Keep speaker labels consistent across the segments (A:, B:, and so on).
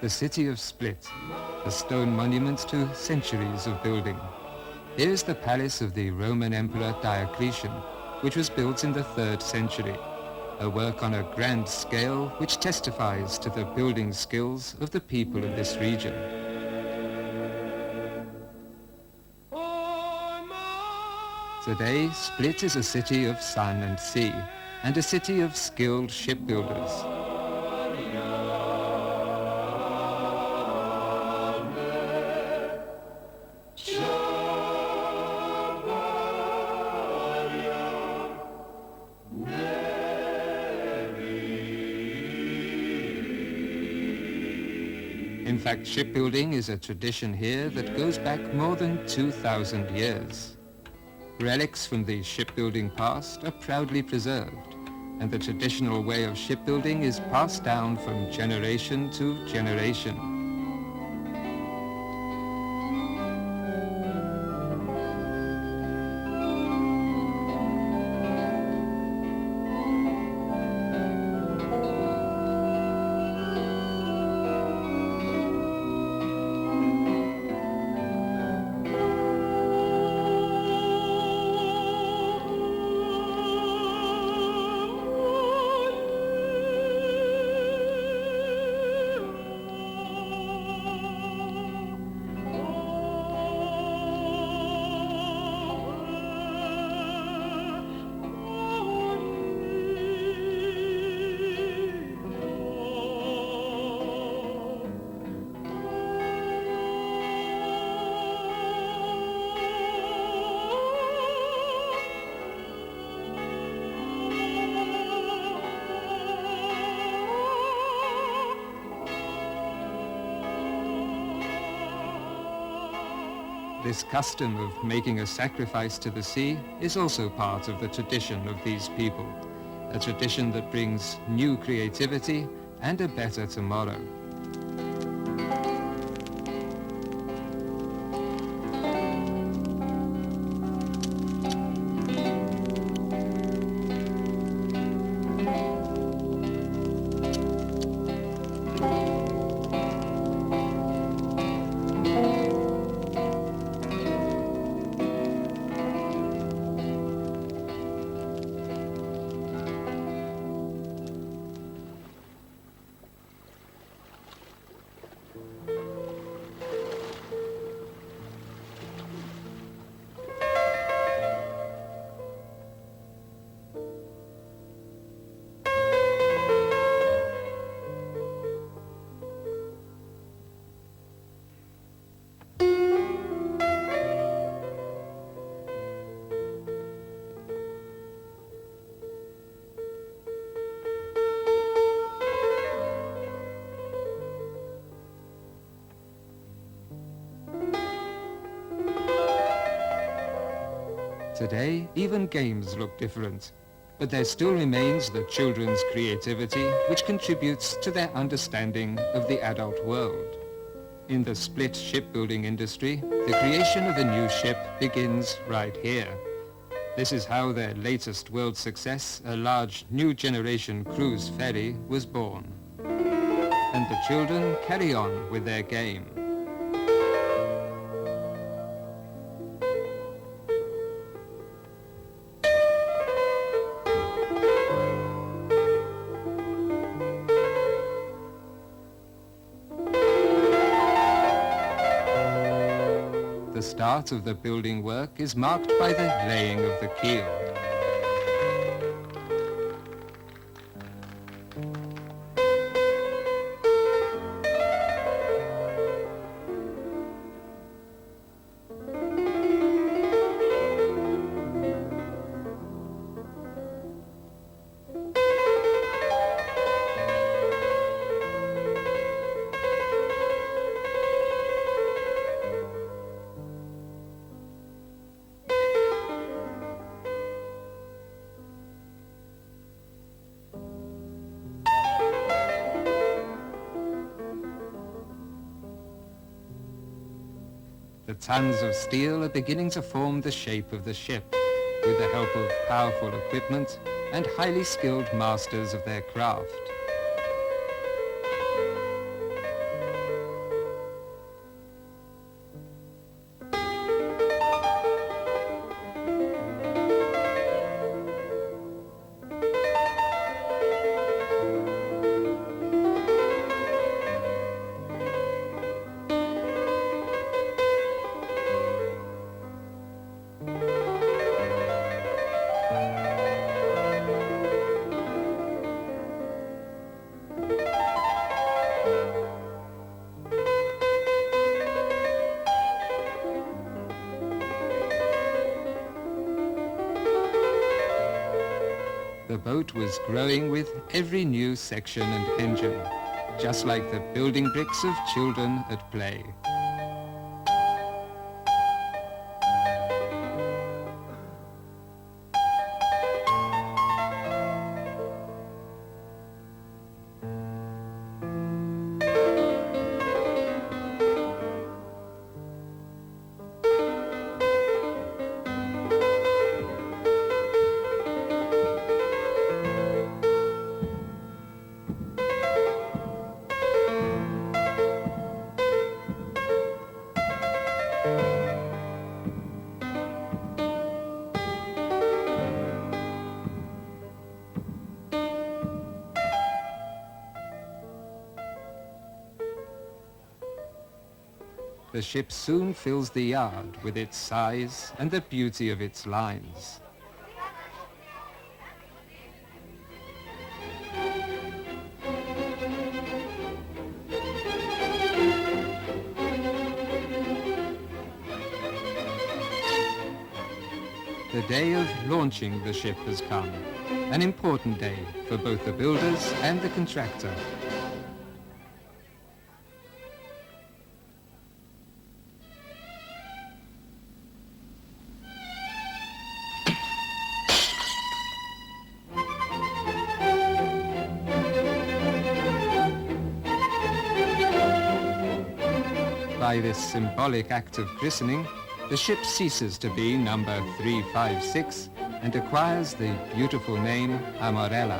A: The city of Split, a stone monument to centuries of building. Here is the palace of the Roman Emperor Diocletian, which was built in the 3rd century, a work on a grand scale which testifies to the building skills of the people of this region. Today, Split is a city of sun and sea, and a city of skilled shipbuilders. In fact, shipbuilding is a tradition here that goes back more than 2,000 years. Relics from the shipbuilding past are proudly preserved, and the traditional way of shipbuilding is passed down from generation to generation. This custom of making a sacrifice to the sea is also part of the tradition of these people, a tradition that brings new creativity and a better tomorrow. Today, even games look different, but there still remains the children's creativity which contributes to their understanding of the adult world. In the Split shipbuilding industry, the creation of a new ship begins right here. This is how their latest world success, a large new generation cruise ferry, was born. And the children carry on with their game. The start of the building work is marked by the laying of the keel. The tons of steel are beginning to form the shape of the ship, with the help of powerful equipment and highly skilled masters of their craft. The boat was growing with every new section and engine, just like the building bricks of children at play. The ship soon fills the yard with its size and the beauty of its lines. The day of launching the ship has come, an important day for both the builders and the contractor. By this symbolic act of christening, the ship ceases to be number 356 and acquires the beautiful name Amorella.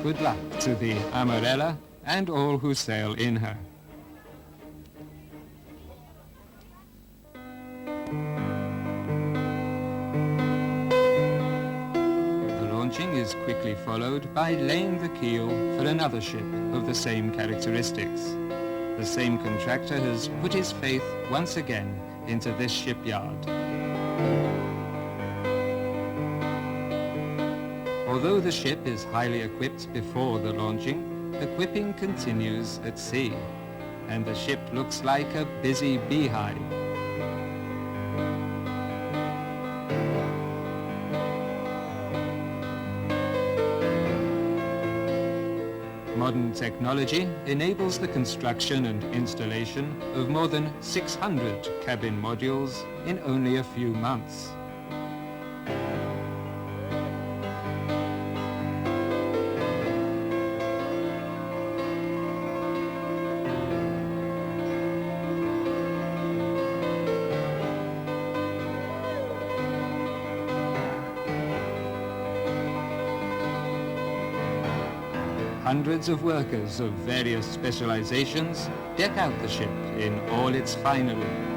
A: Good luck to the Amorella and all who sail in her. The launching is quickly followed by laying the keel for another ship of the same characteristics. The same contractor has put his faith once again into this shipyard. Although the ship is highly equipped before the launching, equipping continues at sea, and the ship looks like a busy beehive. Modern technology enables the construction and installation of more than 600 cabin modules in only a few months. Hundreds of workers of various specializations deck out the ship in all its finery.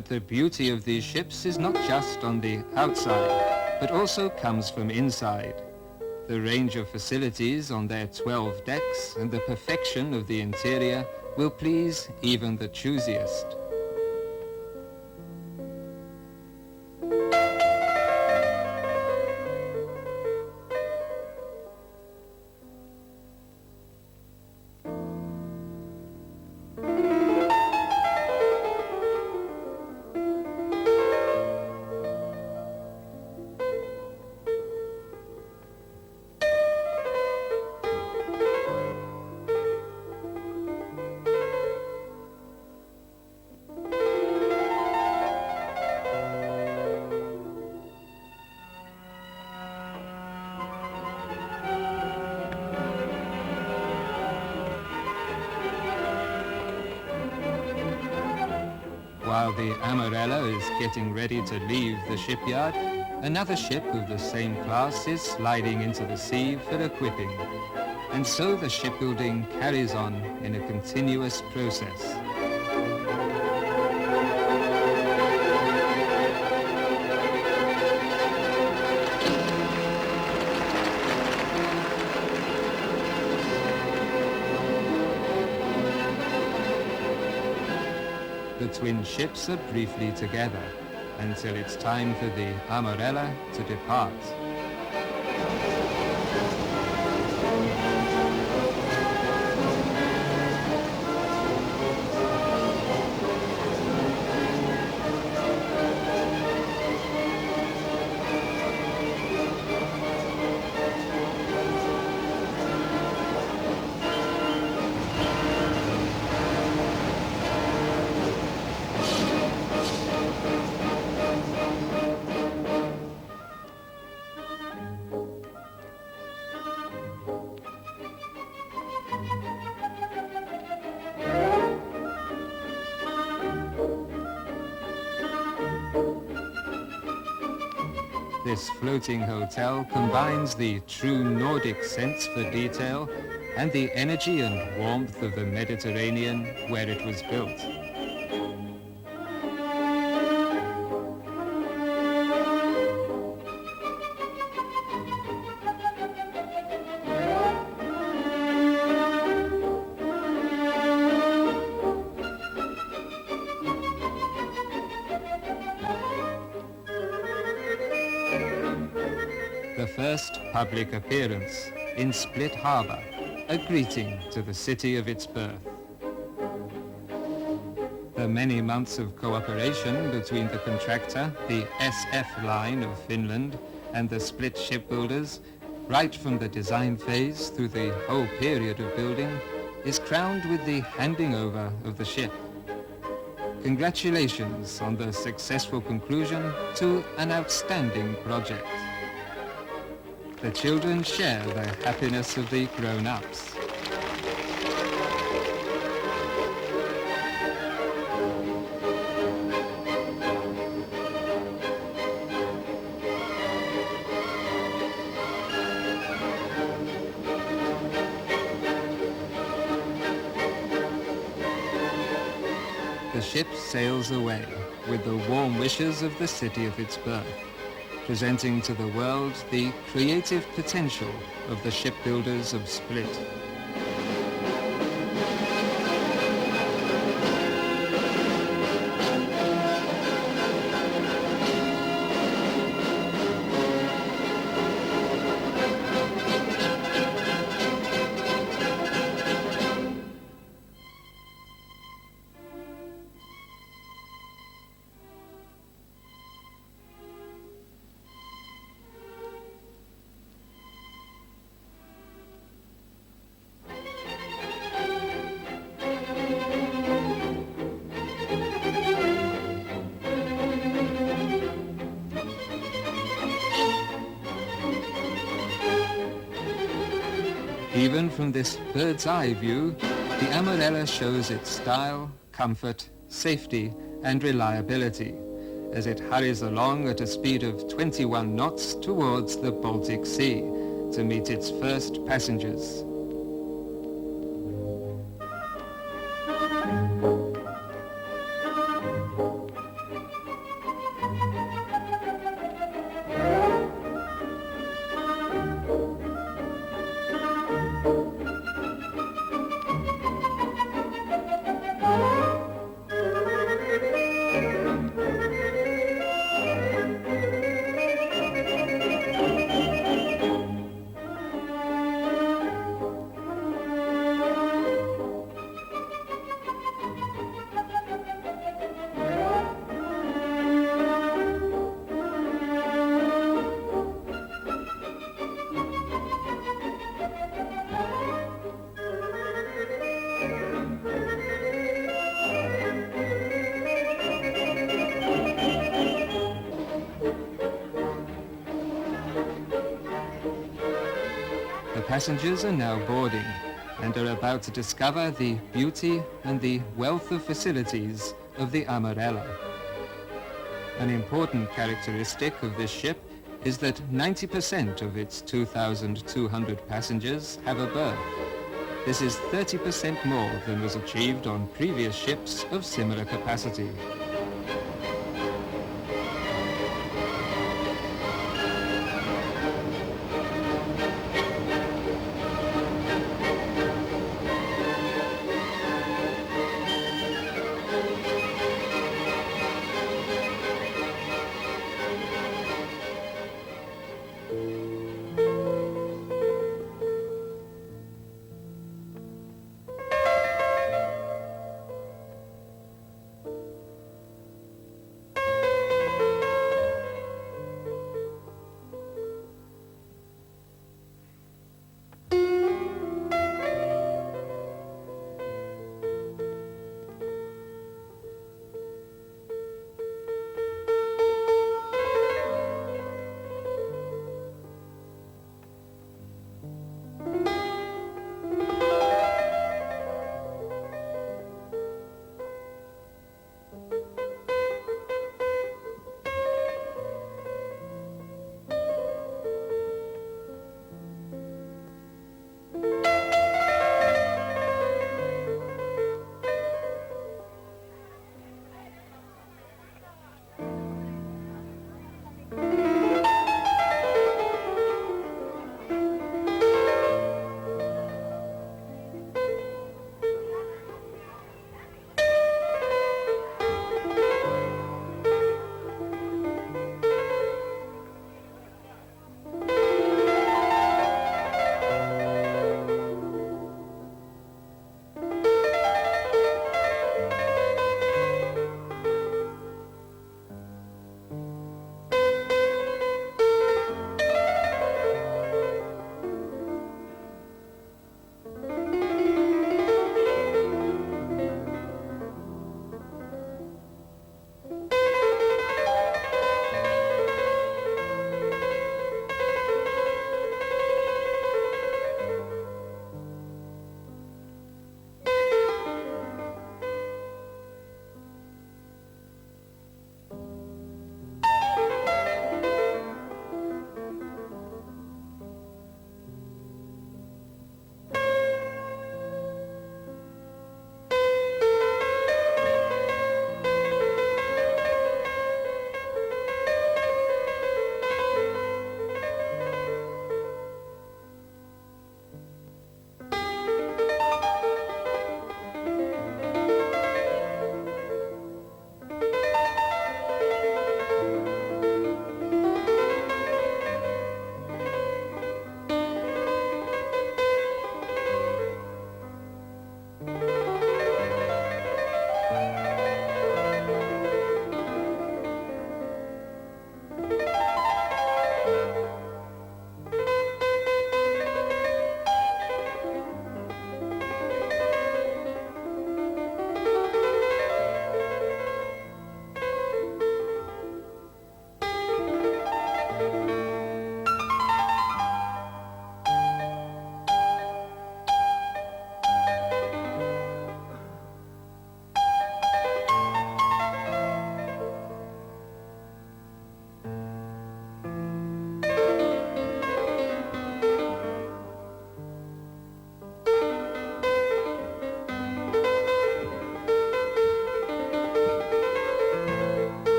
A: But the beauty of these ships is not just on the outside, but also comes from inside. The range of facilities on their 12 decks and the perfection of the interior will please even the choosiest. While the Amorella is getting ready to leave the shipyard, another ship of the same class is sliding into the sea for equipping. And so the shipbuilding carries on in a continuous process. The twin ships are briefly together until it's time for the Amorella to depart. This floating hotel combines the true Nordic sense for detail and the energy and warmth of the Mediterranean where it was built. The first public appearance in Split Harbour, a greeting to the city of its birth. The many months of cooperation between the contractor, the SF line of Finland, and the Split shipbuilders, right from the design phase through the whole period of building, is crowned with the handing over of the ship. Congratulations on the successful conclusion to an outstanding project. The children share the happiness of the grown-ups. The ship sails away with the warm wishes of the city of its birth, presenting to the world the creative potential of the shipbuilders of Split. Even from this bird's eye view, the Amorella shows its style, comfort, safety and reliability as it hurries along at a speed of 21 knots towards the Baltic Sea to meet its first passengers. passengers are now boarding and are about to discover the beauty and the wealth of facilities of the Amorella. An important characteristic of this ship is that 90% of its 2,200 passengers have a berth. This is 30% more than was achieved on previous ships of similar capacity.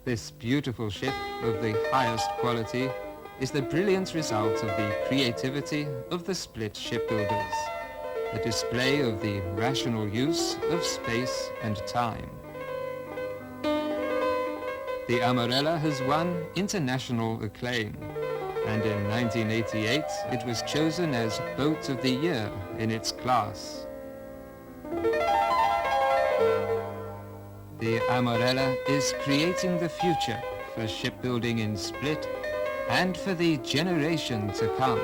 A: This beautiful ship of the highest quality is the brilliant result of the creativity of the Split shipbuilders, a display of the rational use of space and time. The Amorella has won international acclaim, and in 1988 it was chosen as Boat of the Year in its class. The Amorella is creating the future for shipbuilding in Split and for the generation to come.